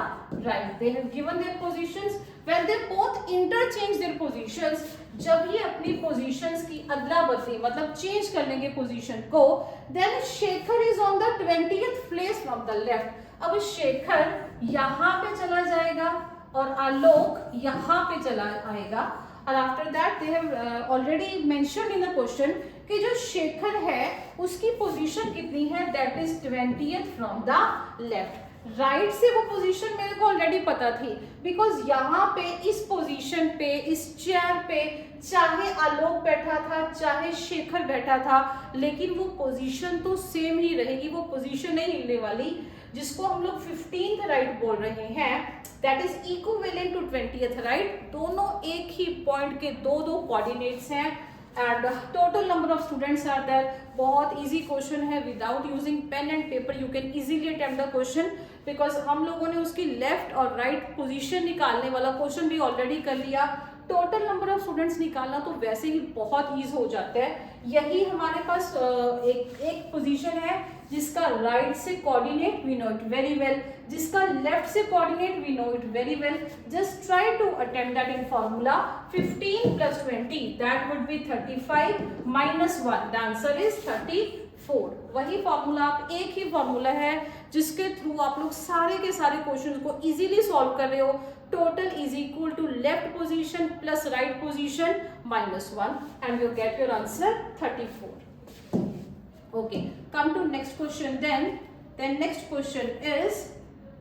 right. They have given their positions. When they both interchange their positions, जब ये अपनी positions की अदला बदली मतलब चेंज कर लेंगे position को, then Shekhar is on the 20th place from the left. अब शेखर यहाँ पे चला जाएगा और आलोक यहाँ पे चला आएगा. और after that they have already mentioned in the question कि जो शेखर है उसकी पोजीशन कितनी है? That is 20th from the left. Right से वो पोजीशन मेरे को ऑलरेडी पता थी, बिकॉज यहाँ पे इस पोजीशन पे इस चेयर पे चाहे आलोक बैठा था चाहे शेखर बैठा था, लेकिन वो पोजीशन तो सेम ही रहेगी. वो पोजीशन नहीं हिलने वाली. जिसको हम लोग 15th राइट बोल रहे हैं that is equivalent to 20th right. दोनों एक ही पॉइंट के 2 कोऑर्डिनेट्स हैं and total number of students are there. बहुत इजी क्वेश्चन है. Without using pen and paper you can easily attempt the question, because हम लोगों ने उसकी लेफ्ट और राइट पोजीशन निकालने वाला क्वेश्चन भी ऑलरेडी कर लिया. टोटल नंबर ऑफ स्टूडेंट्स निकालना तो वैसे ही बहुत ईजी हो जाता है. यही हमारे पास एक पोजीशन है जिसका राइट से coordinate we know it very well, जिसका लेफ्ट से coordinate we know it very well. Just try to attempt that in formula. 15 plus 20 that would be 35 minus 1. The answer is 34. वही फॉर्मूला, आप एक ही फॉर्मूला है जिसके थ्रू आप लोग सारे के सारे क्वेश्चंस को इजीली सॉल्व कर रहे हो. Total is equal to left position plus right position minus 1 and you get your answer 34. Okay, come to next question then. Then next question is,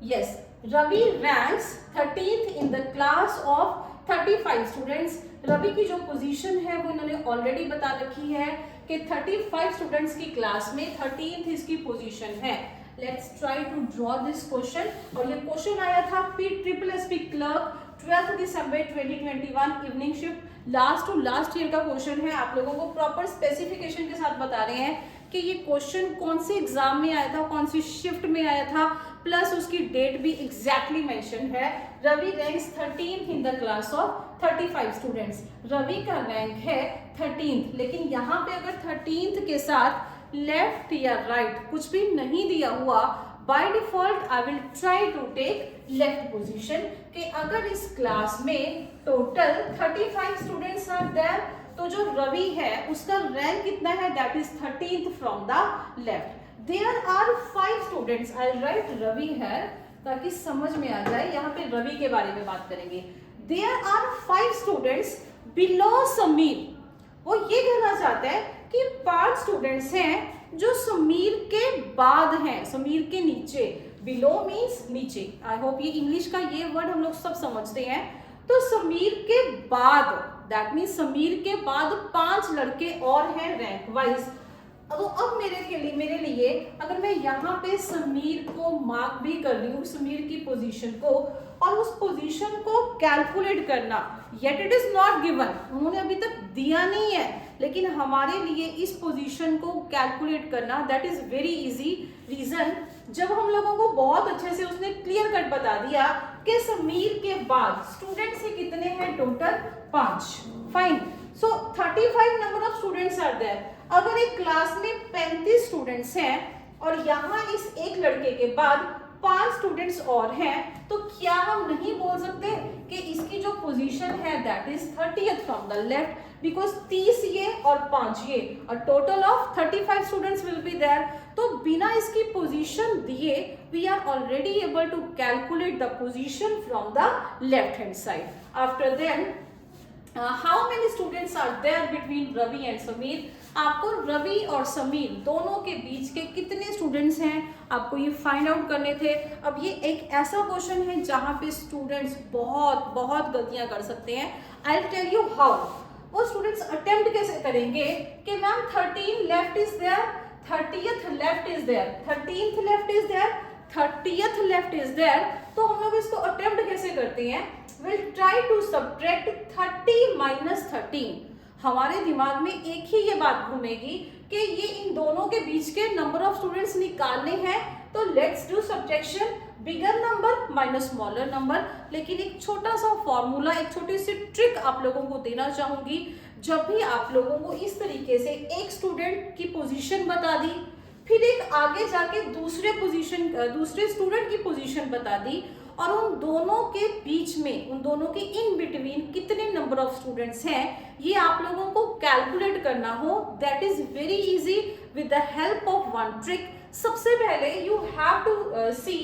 yes, Ravi ranks 13th in the class of 35 students. Ravi की जो पोजीशन है वो इन्होंने ऑलरेडी बता रखी है कि 35 स्टूडेंट्स की क्लास में 13th इसकी पोजीशन है. Let's try to draw this question. और ये क्वेश्चन आया था PSSB क्लर्क 12 दिसंबर 2021 evening shift. Last to last year का क्वेश्चन है. आप लोगों को प्रॉपर स्पेसिफिकेशन के साथ बता रहे हैं कि ये क्वेश्चन कौन से एग्जाम में आया था, कौन सी शिफ्ट में आया था, प्लस उसकी डेट भी एग्जैक्टली मेंशन है. Ravi ranks 13th in the class of 35 students. Ravi का रैंक है 13th, लेकिन यहाँ पे अगर 13th के साथ लेफ्ट या राइट कुछ भी नहीं दिया हुआ, by default I will try to take left position. कि अगर इस क्लास में टोटल 35 स्टूडेंट्स आर देयर तो जो रवि है उसका रैंक कितना है? That is 13th from the left. There are 5 students, I write Ravi है ताकि समझ में आ जाए, यहाँ पे रवि के बारे में बात करेंगे। There are 5 students below Sameer, वो ये कहना चाहता है कि 5 स्टूडेंट्स हैं जो समीर के बाद हैं, समीर के नीचे। बिलो मीन्स नीचे। आई होप ये इंग्लिश का ये वर्ड हम लोग सब समझते हैं। तो समीर के बाद, दैट मीन्स समीर के बाद 5 लड़के और हैं रैंक वाइज। तो अब मेरे लिए अगर मैं यहाँ पे समीर को मार्क भी कर रही हूँ, समीर की पोजीशन को, और उस पोजीशन को कैलकुलेट करना, yet it is not given, उन्होंने अभी तक दिया नहीं है, लेकिन हमारे लिए इस पोजीशन को कैलकुलेट करना that is very easy. Reason, जब हम लोगों को बहुत अच्छे से उसने क्लियर कट बता दिया कि समीर के बाद स्टूडेंट्स ही कितने हैं total, 5। Fine, so 35 number of students are there. अगर एक क्लास में 35 स्टूडेंट्स हैं और यहाँ इस एक लड़के के बाद 5 स्टूडेंट्स और हैं, तो क्या हम नहीं बोल सकते कि इसकी जो पोजीशन है that is 30th from the left, because 30 ये और 5 ये, और total of 35 students will be there. तो बिना इसकी पोजीशन दिए we are already able to calculate the position from the left hand side. After then how many students are there between Ravi and Sameer, आपको रवि और समीर दोनों के बीच के कितने स्टूडेंट्स हैं आपको ये फाइंड आउट करने थे। अब ये एक ऐसा क्वेश्चन है जहाँ पे स्टूडेंट्स बहुत गलतियां कर सकते हैं। I will tell you how. वो स्टूडेंट्स अटेम्प्ट कैसे करेंगे कि ma'am 13 left is there, 30th left is there, 13th left is there, 30th left is there. तो हम लोग इसको अटेम्प्ट कैसे करते हैं, will try to subtract 30 minus 13। हमारे दिमाग में एक ही ये बात घूमेगी कि ये इन दोनों के बीच के नंबर ऑफ स्टूडेंट्स निकालने हैं, तो let's do subtraction, bigger number minus smaller number. लेकिन एक छोटा सा फॉर्मूला, एक छोटी सी ट्रिक आप लोगों को देना चाहूंगी। जब भी आप लोगों को इस तरीके से एक स्टूडेंट की पोजीशन बता दी, फिर एक आगे जाके दूसरे स्टूडेंट की पोजीशन बता दी, और उन दोनों के बीच में, उन दोनों के इन बिटवीन कितने नंबर ऑफ स्टूडेंट्स हैं, ये आप लोगों को कैलकुलेट करना हो, that is very easy with the help of one trick. सबसे पहले यू हैव टू सी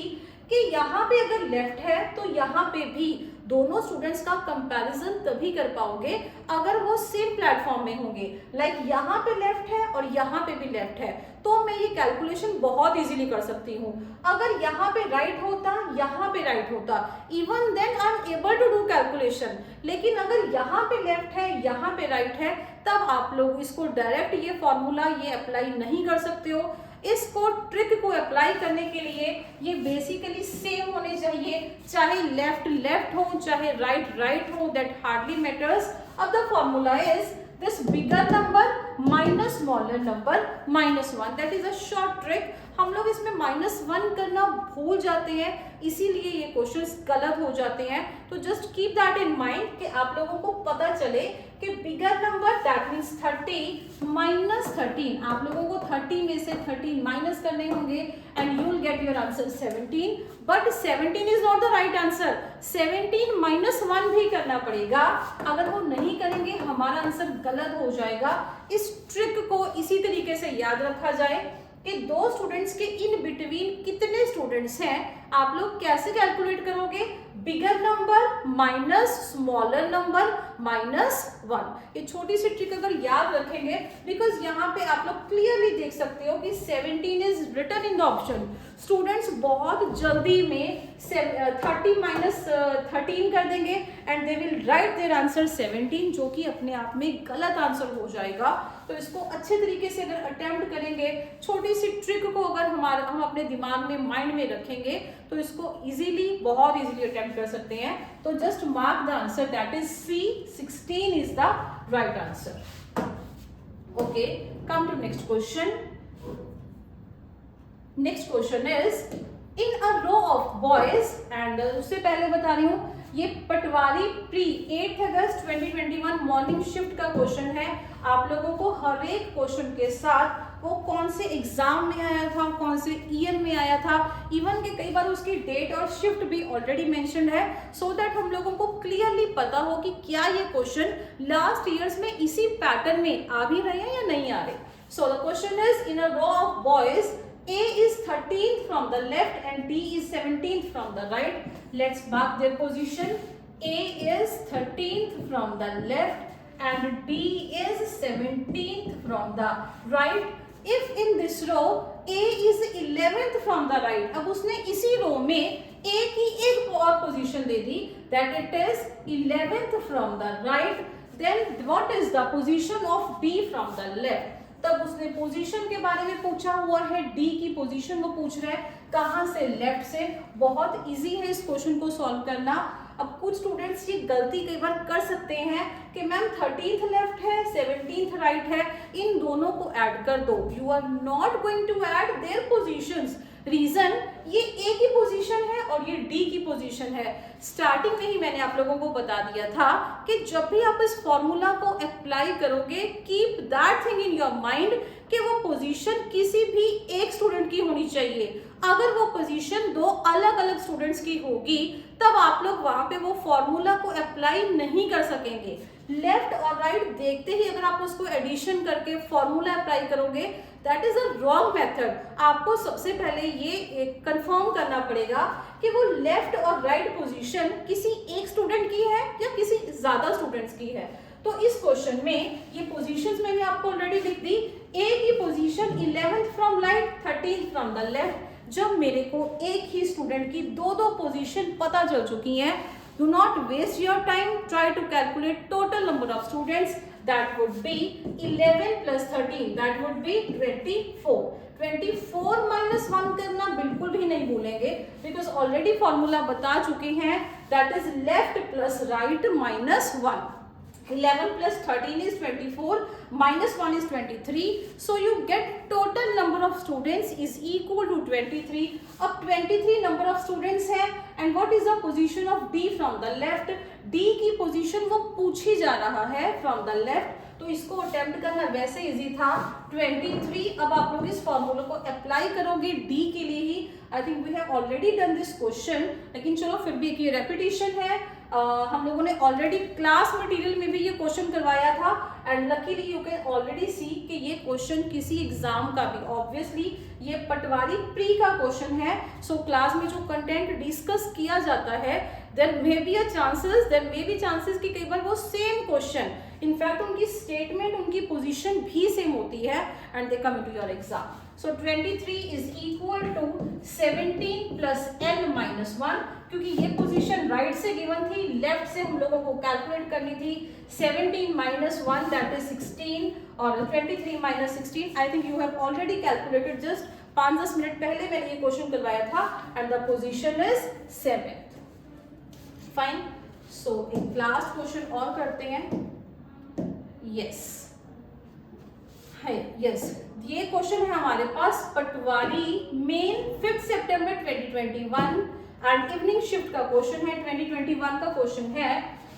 कि यहाँ पे अगर लेफ्ट है तो यहाँ पे भी दोनों स्टूडेंट्स का कंपैरिजन तभी कर पाओगे अगर वो सेम प्लेटफॉर्म में होंगे। लाइक यहाँ पे लेफ्ट है और यहाँ पे भी लेफ्ट है, तो मैं ये कैलकुलेशन बहुत इजीली कर सकती हूँ। अगर यहाँ पे राइट होता, यहाँ पे राइट होता, even then I am able to do calculation. लेकिन अगर यहाँ पे लेफ्ट है, यहाँ पे राइट है, तब आप लोग इसको डायरेक्ट ये फॉर्मूला ये अप्लाई नहीं कर सकते हो। इसको ट्रिक को अप्लाई करने के लिए ये बेसिकली सेम होने चाहिए, चाहे लेफ्ट लेफ्ट हो चाहे राइट राइट हो, दैट हार्डली मैटर्स। अब the formula is this bigger number minus smaller number -1, that is a short trick. हम लोग इसमें -1 करना भूल जाते हैं, इसीलिए ये क्वेश्चंस गलत हो जाते हैं। तो just keep that in mind कि आप लोगों को पता चले कि bigger number that means 30 minus 13, आप लोगों को 30 में से 13 माइनस करने होंगे and you will get your answer 17। But 17 is not the right answer, 17 -1 भी करना पड़ेगा। अगर वो नहीं करेंगे हमारा आंसर गलत हो जाएगा। इस ट्रिक को इसी तरीके से याद रखा जाए कि दो स्टूडेंट्स के इन बिटवीन कितने स्टूडेंट्स हैं, आप लोग कैसे कैलकुलेट करोगे, bigger number minus smaller number -1। ये छोटी सी ट्रिक अगर याद रखेंगे, बिकॉज यहाँ पे आप लोग क्लियरली देख सकते हो कि 17 is written in the option. Students बहुत जल्दी में 30 माइनस 13 कर देंगे and they will write their answer 17, जो कि अपने आप में गलत आंसर हो जाएगा। तो इसको अच्छे तरीके से अगर अटेम्प्ट करेंगे, छोटी सी ट्रिक को अगर हम अपने दिमाग में माइंड में रखेंगे, तो इसको इजीली बहुत इजीली अटेम्प्ट कर सकते हैं। तो just mark the answer, that is C, 16 is the right answer. Okay, come to next question. Next question is in a row of boys, and उससे पहले बता रही हूँ ये पटवारी प्री 8 अगस्त 2021 मॉर्निंग शिफ्ट का क्वेश्चन है। आप लोगों को हर एक क्वेश्चन के साथ वो कौन से एग्जाम में आया था, कौन से ईयर में आया था, इवन के कई बार उसकी डेट और शिफ्ट भी ऑलरेडी मेंशन्ड है, सो दैट हम लोगों को क्लियरली पता हो कि क्या ये क्वेश्चन लास्ट ईयर्स में इसी पैटर्न में आ भी रहे हैं या नहीं आ रहे। So the question is in a row of boys A is 13th from the left and D is 17th from the right. Let's mark their position. A is 13th from the left and D is 17th from the right. If in this row A is 11th from the right, अब उसने इसी रो में A की एक और position they the, that it is 11th from the right. Then what is the position of B from the left? तब उसने पोजीशन के बारे में पूछा हुआ है, डी की पोजीशन वो पूछ रहा है कहाँ से, लेफ्ट से. बहुत इजी है इस क्वेश्चन को सॉल्व करना. अब कुछ स्टूडेंट्स ये गलती कई बार कर सकते हैं कि मैम 13th लेफ्ट है 17th राइट है, इन दोनों को ऐड कर दो. You are not going to add their positions. Reason, ये ए की पोजीशन है और ये डी की पोजीशन है. स्टार्टिंग में ही मैंने आप लोगों को बता दिया था कि जब भी आप इस फॉर्मूला को अप्लाई करोगे, keep that thing in your mind कि वो पोजीशन किसी भी एक स्टूडेंट की होनी चाहिए. अगर वो पोजीशन दो अलग अलग स्टूडेंट्स की होगी तब आप लोग वहां पे वो फॉर्मूला को अप्लाई नहीं कर सकेंगे. लेफ्ट और राइट देखते ही अगर आप उसको एडिशन करके फॉर्मूला अप्लाई करोगे, that is a wrong method. आपको सबसे पहले ये कंफर्म करना पड़ेगा कि वो लेफ्ट और राइट पोजीशन किसी एक स्टूडेंट की है या किसी ज्यादा स्टूडेंट्स की है. तो इस क्वेश्चन में ये पोजीशंस मैंने आपको ऑलरेडी लिख दी. ए की position 11th from right, 13th from the left. जब मेरे को एक ही स्टूडेंट की दो दो पोजीशन पता चल चुकी हैं, do not waste your time, try to calculate total number of students. That would be 11 plus 13, that would be 24. 24 minus 1 करना बिल्कुल भी नहीं भूलेंगे because already formula बता चुके हैं, that is left plus right minus 1. 11 plus 13 is 24, minus 1 is 23. So you get total number of students is equal to 23. अब 23 number of students है and what is the position of D from the left? D की position वो पूछी जा रहा है from the left. तो इसको अटेम्प्ट करना वैसे इजी था. 23. अब आप लोग इस फॉर्मूला को अप्लाई करोगे डी के लिए ही. I think we have already done this question, लेकिन चलो फिर भी एक ये रेपिटेशन है. हम लोगों ने ऑलरेडी क्लास मटेरियल में भी ये क्वेश्चन करवाया था and luckily you can already see कि ये क्वेश्चन किसी एग्जाम का भी, ऑब्वियसली ये पटवारी प्री का क्वेश्चन है. सो क्लास में जो कंटेंट डिस्कस किया जाता है, देयर मे बी चांसेस कि कई बार वो सेम क्वेश्चन, इनफैक्ट उनकी स्टेटमेंट, उनकी पोजीशन भी सेम होती है and they come into your exam. So 23 is equal to 17 plus n minus 1, क्योंकि ये पोजीशन राइट से गिवन थी, लेफ्ट से हम लोगों को कैलकुलेट करनी थी. 17 minus 1 that is 16 और 23 minus 16. I think you have already calculated, just 5-10 minute पहले मैंने ये क्वेश्चन करवाया था and the position is 7. Fine. So एक लास्ट क्वेश्चन और करते हैं. यस ये क्वेश्चन है हमारे पास पटवारी मेन 5 सितंबर 2021 एंड इवनिंग शिफ्ट का क्वेश्चन है. 2021 का क्वेश्चन है,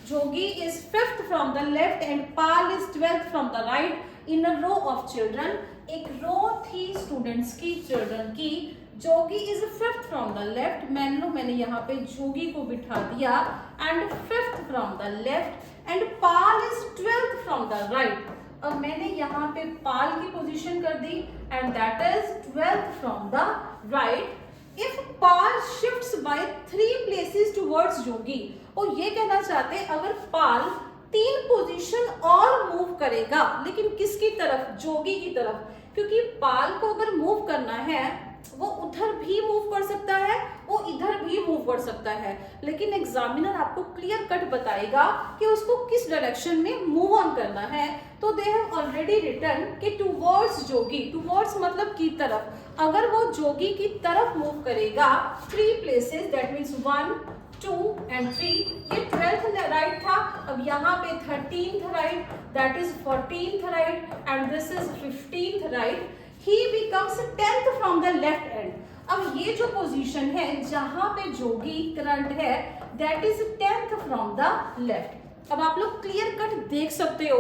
Jogi is 5th from the left and Pal is 12th from the right in a row of children. एक रो थी स्टूडेंट्स की, चिल्ड्रन की. Jogi is 5th from the left, मैंने यहाँ पे जोगी को बिठा दिया and 5th from the left and Pal is 12th from the right. अब मैंने यहाँ पे पाल की पोजीशन कर दी and that is 12th from the right. If Pal shifts by 3 places towards Jogi, और ये कहना चाहते हैं अगर पाल 3 पोजीशन और मूव करेगा, लेकिन किसकी तरफ? जोगी की तरफ. क्योंकि पाल को अगर मूव करना है वो उधर भी मूव कर सकता है, वो इधर भी मूव कर सकता है, लेकिन एग्जामिनर आपको क्लियर कट बताएगा कि उसको किस डायरेक्शन में मूव ऑन करना है. तो दे हैव ऑलरेडी रिटन कि टुवर्ड्स जोगी, टुवर्ड्स मतलब की तरफ. अगर वो जोगी की तरफ मूव करेगा 3 प्लेसेस, दैट मीन्स 1, 2 and 3. ये 12th राइट था. अब यहाँ पे 13th right, that is 14th right and this is 15th right. He becomes 10th from the left end. अब ये जो पोजीशन है जहां पे जोगी करंट है, that is 10th from the left. अब आप लोग क्लियर कट देख सकते हो,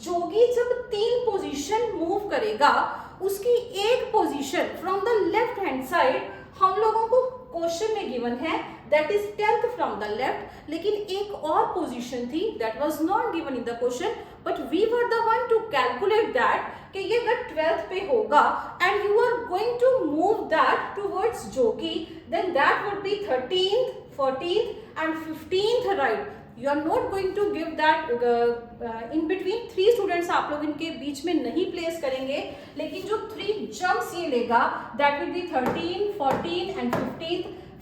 जोगी जब 3 पोजीशन मूव करेगा, उसकी एक position from the left hand side हम लोगों को क्वेश्चन में गिवन है that is 10th from the left, लेकिन एक और पोजीशन थी that was not given in the question, but we were the one to calculate that कि ये अगर 12th पे होगा and you are going to move that towards Jogi, then that would be 13th, 14th and 15th, right. You are not going to give that in between 3 students आप लोग इनके बीच में नहीं प्लेस करेंगे, लेकिन जो 3 जंप्स ये लेगा that will be 13, 14 and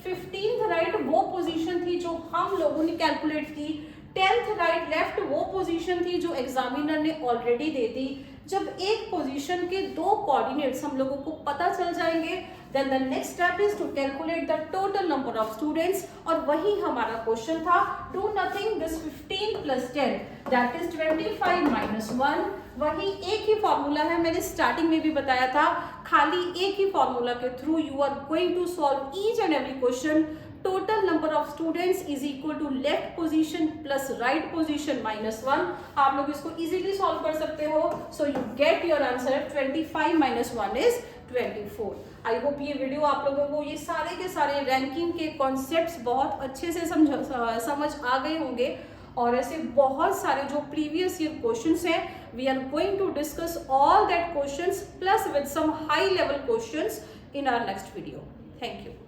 15th right, वो पोजीशन थी जो हम लोगों ने कैलकुलेट की. 10th राइट लेफ्ट वो पोजीशन थी जो एग्जामिनर ने ऑलरेडी दे दी. जब एक पोजीशन के 2 कोऑर्डिनेट्स हम लोगों को पता चल जाएंगे, then the next step is to calculate the total number of students, और वही हमारा क्वेश्चन था. Do nothing, this 15 plus 10 that is 25 minus 1. वही एक ही फॉर्मूला है, मैंने स्टार्टिंग में भी बताया था. खाली एक ही फॉर्मूला के through you are going to solve each and every question. Total number of students is equal to left position plus right position minus 1. आप लोग इसको easily solve कर सकते हो. So you get your answer 25 minus 1 is 24. I hope ये वीडियो आप लोगों को ये सारे के सारे रैंकिंग के कॉन्सेप्ट्स बहुत अच्छे से समझ आ गए होंगे, और ऐसे बहुत सारे जो प्रीवियस ईयर क्वेश्चंस हैं, we are going to discuss all that questions plus with some high level questions in our next video. Thank you.